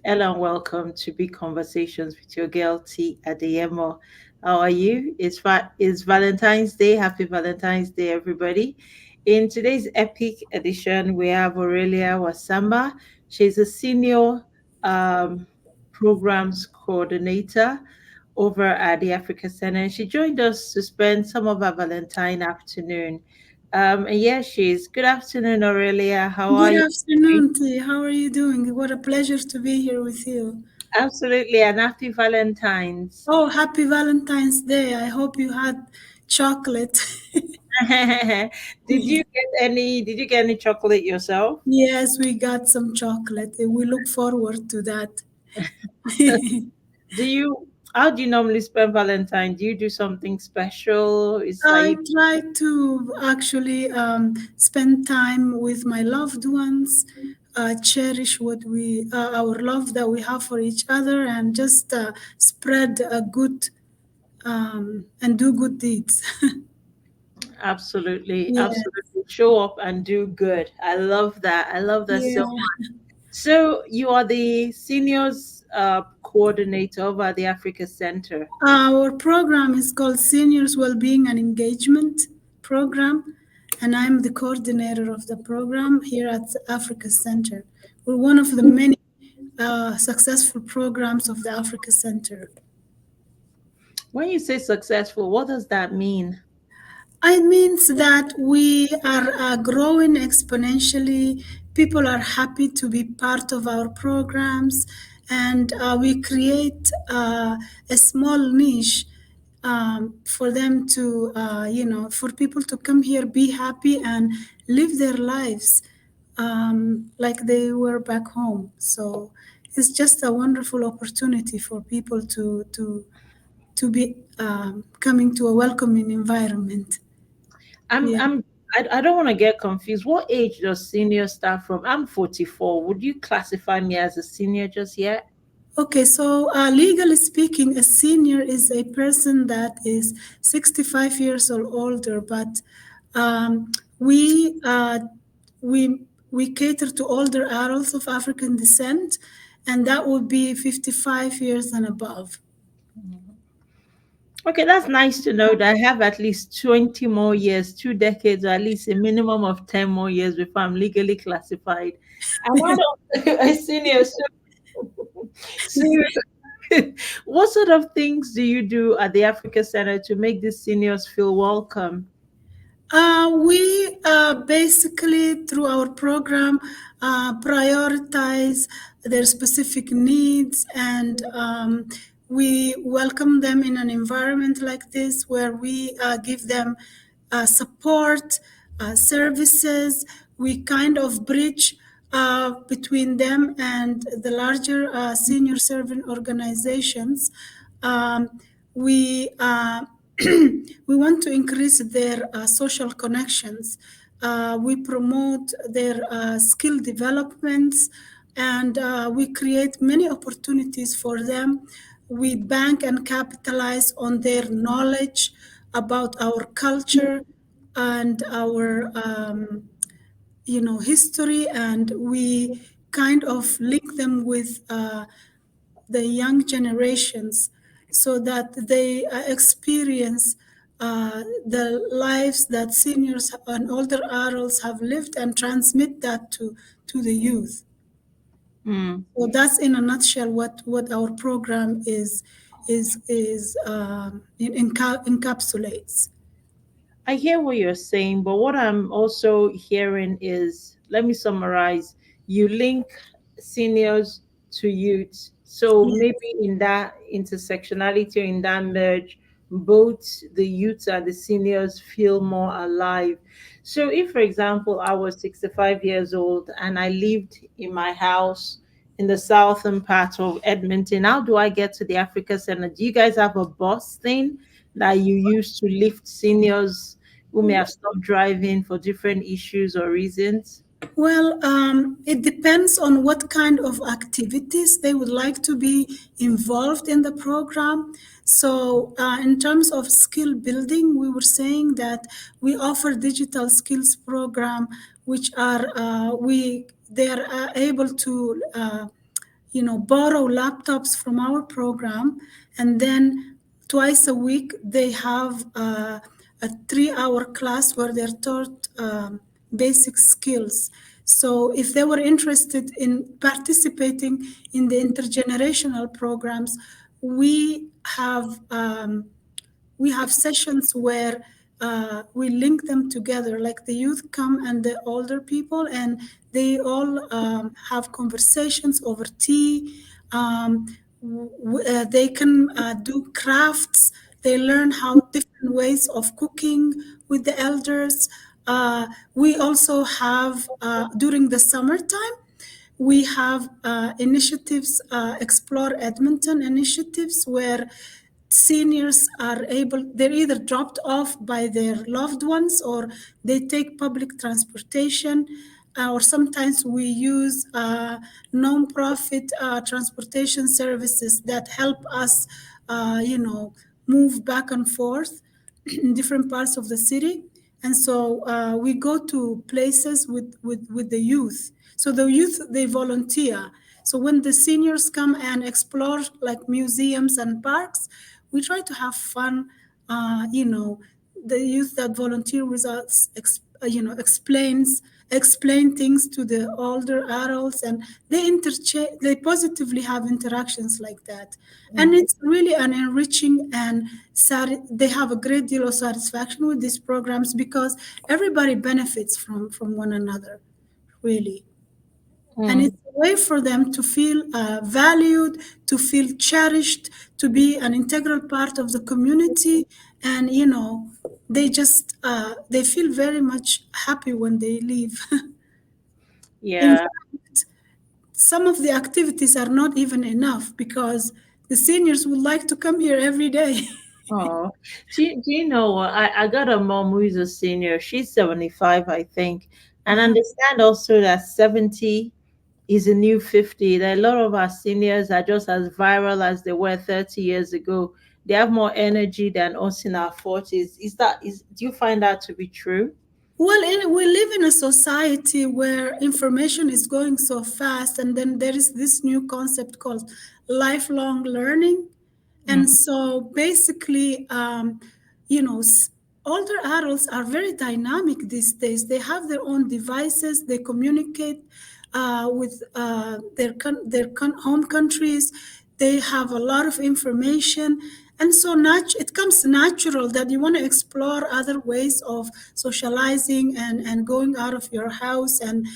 Hello and welcome to Big Conversations with your girl T Adeyemo. How are you? It's Valentine's Day. Happy Valentine's Day, everybody. In today's epic edition, we have Aurelia Wasamba. She's a senior um, programs coordinator over at the Africa Center. She joined us to spend some of our Valentine afternoon. And yeah, she's good afternoon, Aurelia. How are Good you? afternoon, T. How are you doing? What a pleasure to be here with you. Absolutely, and happy Valentine's. Oh, happy Valentine's Day. I hope you had chocolate. Did you get any chocolate yourself? Yes, we got some chocolate. We look forward to that. Do you How do you normally spend Valentine? Do you do something special? Is I like try to actually spend time with my loved ones, cherish our love that we have for each other, and just spread a good and do good deeds. absolutely, Yeah, absolutely show up and do good. I love that. I love that so yeah. much. So you are the seniors coordinator over at the Africa Center. Our program is called Seniors Wellbeing and Engagement Program, and I'm the coordinator of the program here at the Africa Center. We're one of the many successful programs of the Africa Center. When you say successful, what does that mean? It means that we are growing exponentially. People are happy to be part of our programs, and we create a small niche for them to, for people to come here, be happy, and live their lives like they were back home. So it's just a wonderful opportunity for people to be coming to a welcoming environment. I'm Yeah. I'm I don't want to get confused. What age does senior start from? I'm 44. Would you classify me as a senior just yet? Okay, so legally speaking, a senior is a person that is 65 years or older, but um, we, uh, we cater to older adults of African descent, and that would be 55 years and above. Okay, that's nice to know that I have at least 20 more years, 2 decades, or at least a minimum of 10 more years before I'm legally classified. And I don't a senior. So what sort of things do you do at the Africa Center to make these seniors feel welcome? We basically, through our program, prioritize their specific needs, and we welcome them in an environment like this where we give them support, services. We kind of bridge between them and the larger senior servant organizations. Um, we we want to increase their social connections. We promote their skill developments, and we create many opportunities for them. We bank and capitalize on their knowledge about our culture and our history, and we kind of link them with the young generations so that they experience the lives that seniors and older adults have lived and transmit that to the youth. Hmm. So that's in a nutshell what our program is encapsulates. I hear what you're saying, but what I'm also hearing is, let me summarize. You link seniors to youth. So Yeah. maybe in that intersectionality or in that merge, both the youths and the seniors feel more alive. So if, for example, I was 65 years old and I lived in my house in the southern part of Edmonton, how do I get to the Africa Center? Do you guys have a bus thing that you use to lift seniors who may have stopped driving for different issues or reasons? Well, it depends on what kind of activities they would like to be involved in the program. So, in terms of skill building, we were saying that we offer digital skills program, which are we they are able to borrow laptops from our program, and then twice a week they have a 3 hour class where they're taught basic skills. So if they were interested in participating in the intergenerational programs, we have sessions where we link them together, like the youth come and the older people, and they all have conversations over tea. They can do crafts. They learn how different ways of cooking with the elders. We also have, during the summertime, we have initiatives, Explore Edmonton initiatives, where seniors are able, they're either dropped off by their loved ones or they take public transportation, or sometimes we use non-profit transportation services that help us, move back and forth in different parts of the city. And so we go to places with the youth. So the youth, they volunteer. So when the seniors come and explore like museums and parks, we try to have fun. The youth that volunteer with us, explain things to the older adults, and they positively have interactions like that. And it's really an enriching, and they have a great deal of satisfaction with these programs because everybody benefits from one another, really. And Mm. it's a way for them to feel valued, to feel cherished, to be an integral part of the community. And they feel very much happy when they leave. In Yeah. fact, some of the activities are not even enough because the seniors would like to come here every day. Oh, do you know what? I got a mom who is a senior. She's 75, I think. And Uh-huh. understand also that 70 is a new 50. That a lot of our seniors are just as viral as they were 30 years ago. They have more energy than us in our 40s. Do you find that to be true? Well, we live in a society where information is going so fast, and then there is this new concept called lifelong learning. And Mm. so basically, you know, s- older adults are very dynamic these days. They have their own devices, they communicate with home countries, they have a lot of information. And so it comes natural that you want to explore other ways of socializing and going out of your house and,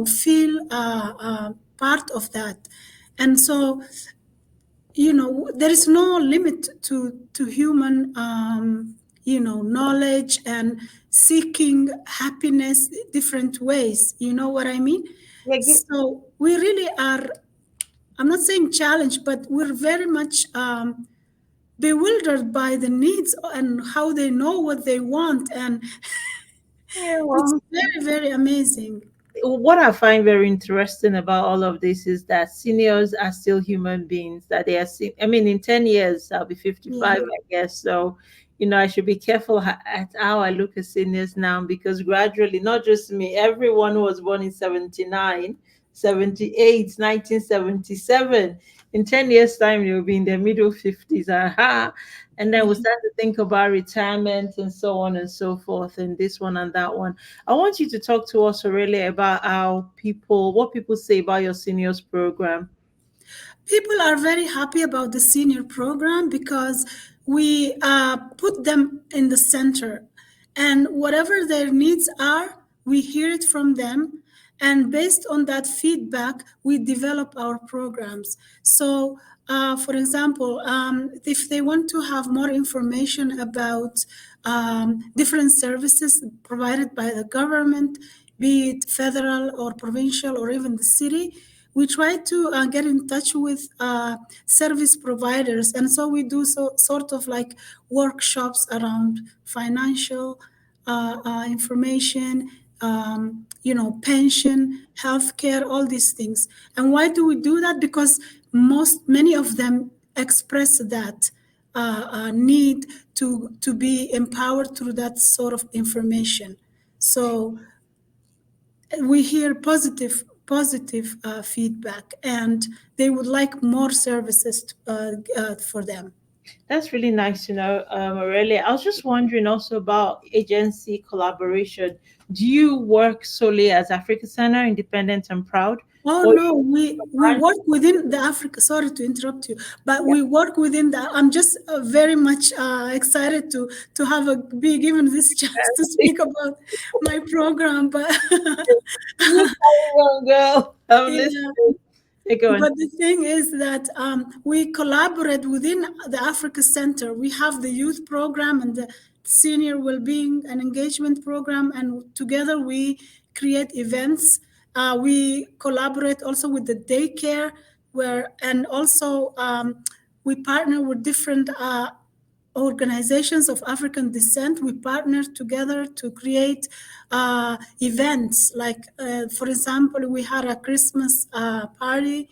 feel part of that. And so there is no limit to human knowledge and seeking happiness different ways, you know what I mean. Yeah, So we really are, I'm not saying challenged, but we're very much bewildered by the needs and how they know what they want, and yeah, it's well, very, very amazing. what I find very interesting about all of this is that seniors are still human beings. That they are, I mean, in 10 years, I'll be 55, Yeah. I guess. So, I should be careful at how I look at seniors now because gradually, not just me, everyone who was born in 79, 78, 1977, in 10 years' time, they'll be in their middle 50s. Aha. And then we'll Yeah. start to think about retirement and so on and so forth, and this one and that one. I want you to talk to us, Aurelia, about what people say about your seniors program. People are very happy about the senior program because we put them in the center, and whatever their needs are, we hear it from them, and based on that feedback we develop our programs. So for example, if they want to have more information about different services provided by the government, be it federal or provincial or even the city, we try to get in touch with service providers. And so we do sort of like workshops around financial information, pension, healthcare, all these things. And why do we do that? Because many of them express that need to be empowered through that sort of information. So we hear positive positive feedback, and they would like more services for them. That's really nice to know, Aurelia. I was just wondering also about agency collaboration. Do you work solely as Africa Center, independent and proud, Oh or no, you we branch? work within the Africa. Sorry to interrupt you, but Yeah. we work within the. I'm just very much excited to have a be given this chance to speak about my program. But You carry on, girl. I'm yeah, listening. Hey, go on. but the thing is that we collaborate within the Africa Center. We have the youth program and the senior well-being and engagement program, and together we create events. We collaborate also with the daycare, and also we partner with different organizations of African descent. We partnered together to create events. Like, for example, we had a Christmas party.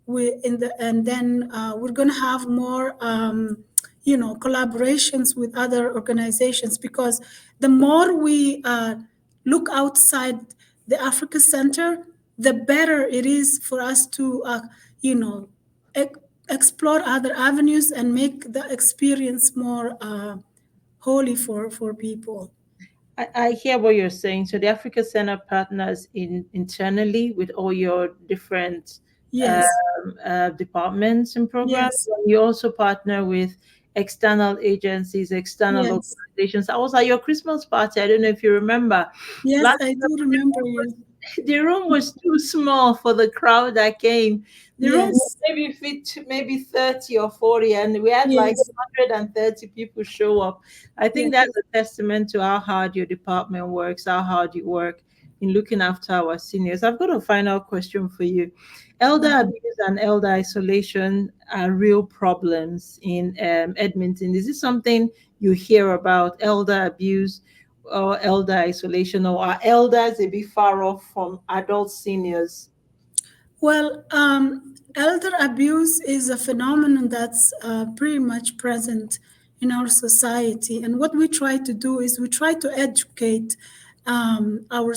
And then we're going to have more, collaborations with other organizations, because the more we look outside the Africa Center, the better it is for us to, you know, ex- explore other avenues and make the experience more holy for people. I hear what you're saying. So the Africa Center partners internally with all your different Yes, departments and programs. yes, And you also partner with external agencies, external yes, organizations. I was at your Christmas party. I don't know if you remember. yes, Last I year, do remember you. the room was too small for the crowd that came. The room was Yes, maybe fit to maybe 30 or 40, and we had like yes, 130 people show up. I think yes. that's a testament to how hard your department works, how hard you work in looking after our seniors. I've got a final question for you. Elder abuse and elder isolation are real problems in Edmonton. Is this something you hear about, elder abuse or elder isolation, or are elders a bit far off from adult seniors? Well, elder abuse is a phenomenon that's pretty much present in our society. And what we try to do is we try to educate our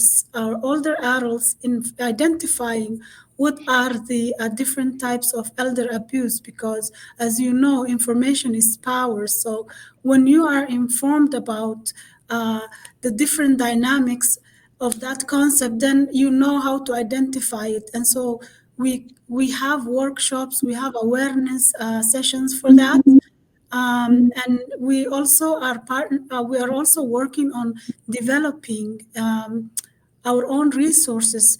older adults in identifying what are the different types of elder abuse, because as you know, information is power. So when you are informed about uh, the different dynamics of that concept, then you know how to identify it. And so we have workshops, we have awareness sessions for that. And we are also working on developing our own resources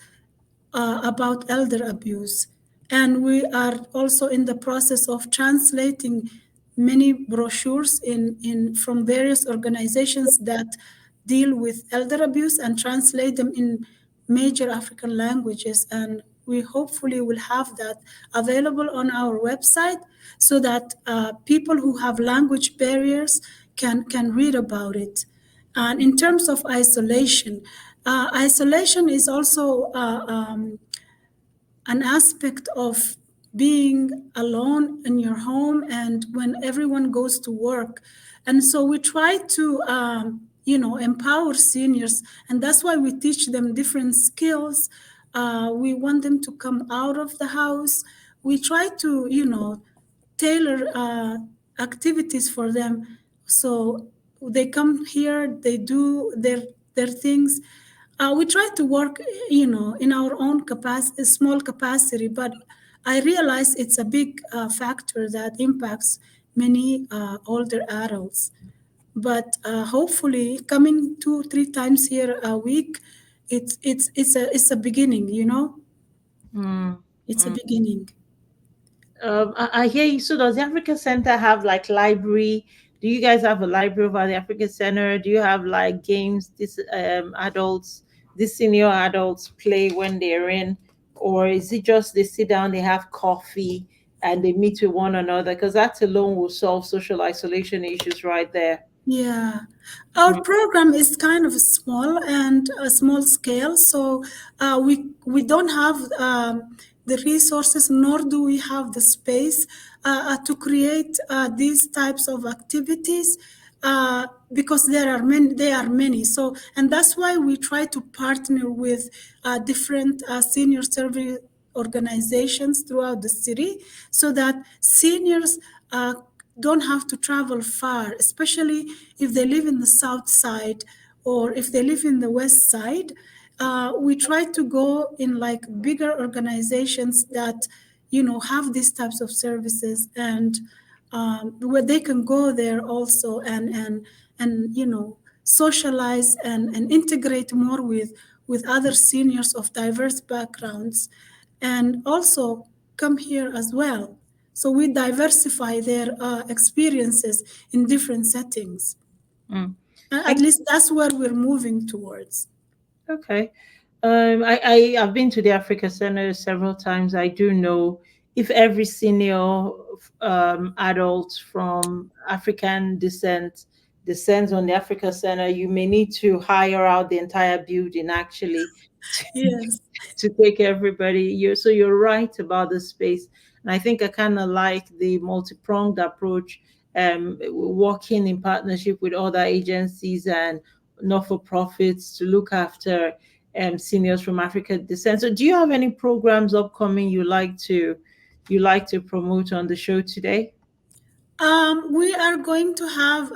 about elder abuse. And we are also in the process of translating many brochures in from various organizations that deal with elder abuse, and translate them in major African languages. And we hopefully will have that available on our website, so that people who have language barriers can read about it. And in terms of isolation, isolation is also an aspect of being alone in your home and when everyone goes to work. And so we try to, empower seniors, and that's why we teach them different skills. We want them to come out of the house. We try to, tailor activities for them. So they come here, they do their things. We try to work, in our own capacity, small capacity, but I realize it's a big factor that impacts many older adults. But hopefully, coming 2 3 times here a week, it's a beginning. Mm, It's a mm. beginning. I hear you. So does the Africa Center have like library? Do you guys have a library over the Africa Center? Do you have like games this adults, these senior adults play when they're in? Or is it just they sit down, they have coffee and they meet with one another? Because that alone will solve social isolation issues right there. Yeah, our program is kind of small and a small scale, so we don't have the resources, nor do we have the space to create these types of activities. because there are many. So, and that's why we try to partner with different senior service organizations throughout the city, so that seniors don't have to travel far, especially if they live in the south side or if they live in the west side. We try to go in like bigger organizations that have these types of services, and where they can go there also, and socialize and integrate more with other seniors of diverse backgrounds, and also come here as well. So we diversify their experiences in different settings. Mm. And at Thank least that's where we're moving towards. Okay. I've been to the Africa Center several times. I do know if every senior adult from African descent descends on the Africa Center, you may need to hire out the entire building actually Yes. to take everybody. You're right about the space, and I think I kind of like the multi-pronged approach, working in partnership with other agencies and not-for-profits to look after seniors from African descent. So, do you have any programs upcoming you like to promote on the show today? We are going to have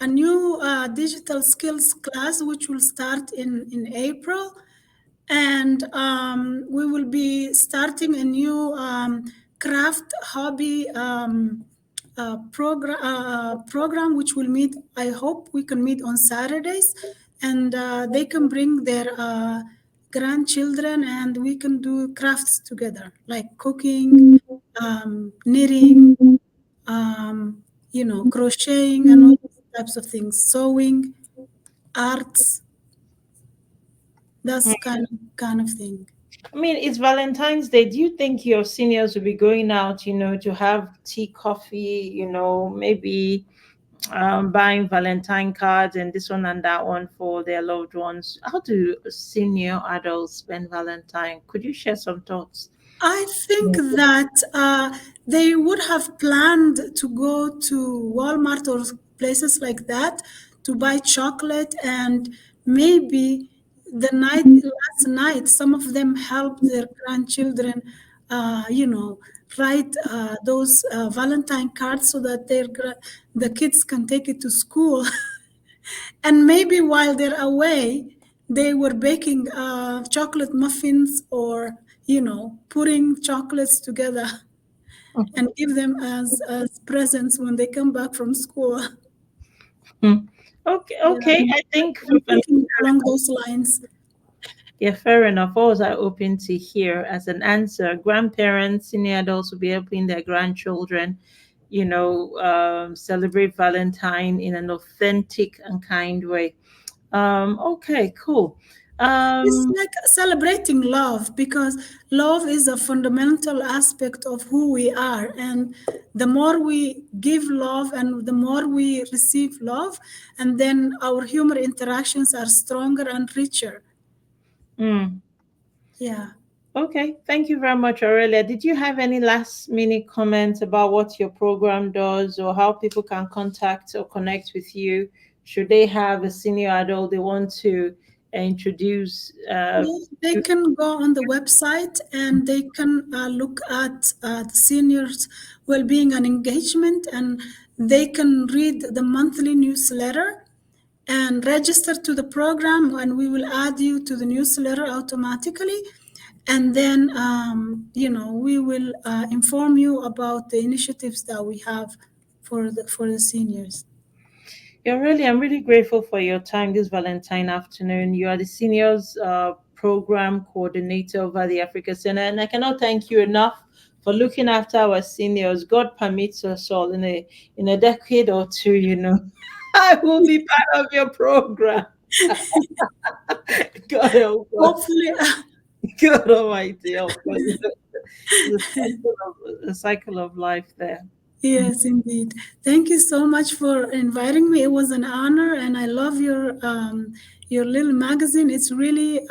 a new digital skills class, which will start in April. And we will be starting a new craft hobby program, which will meet, I hope we can meet on Saturdays. And they can bring their grandchildren, and we can do crafts together, like cooking, knitting, crocheting, and all those types of things, sewing, arts, that's kind of thing. I mean, it's Valentine's Day. Do you think your seniors will be going out, to have tea, coffee, maybe buying Valentine cards and this one and that one for their loved ones? How do senior adults spend Valentine? Could you share some thoughts? I think that they would have planned to go to Walmart or places like that to buy chocolate, and maybe last night, some of them helped their grandchildren, write those Valentine cards so that the kids can take it to school. And maybe while they're away, they were baking chocolate muffins, or, putting chocolates together and give them as presents when they come back from school. Hmm. Okay, Yeah, okay. I think I'm thinking along those lines. yeah, fair enough. What was I hoping to hear as an answer? Grandparents, senior adults will be helping their grandchildren, celebrate Valentine in an authentic and kind way. Okay, cool. It's Um, like celebrating love, because love is a fundamental aspect of who we are. And the more we give love and the more we receive love, and then our human interactions are stronger and richer. mm, Yeah. okay, thank you very much, Aurelia. Did you have any last minute comments about what your program does or how people can contact or connect with you? Should they have a senior adult they want to introduce? Well, they can go on the website and they can look at the seniors' well-being and engagement, and they can read the monthly newsletter and register to the program, and we will add you to the newsletter automatically. And then, we will inform you about the initiatives that we have for the seniors. I'm really grateful for your time this Valentine afternoon. You are the seniors program coordinator over the Africa Center, and I cannot thank you enough for looking after our seniors. God permits us all in a decade or two, I will be part of your program. God help us. Hopefully, God Almighty help us. The cycle of life there. yes, indeed. Thank you so much for inviting me. It was an honor, and I love your little magazine. It's really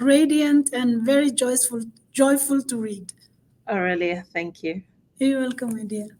radiant and very joyful to read. Aurelia, thank you. You're welcome, my dear.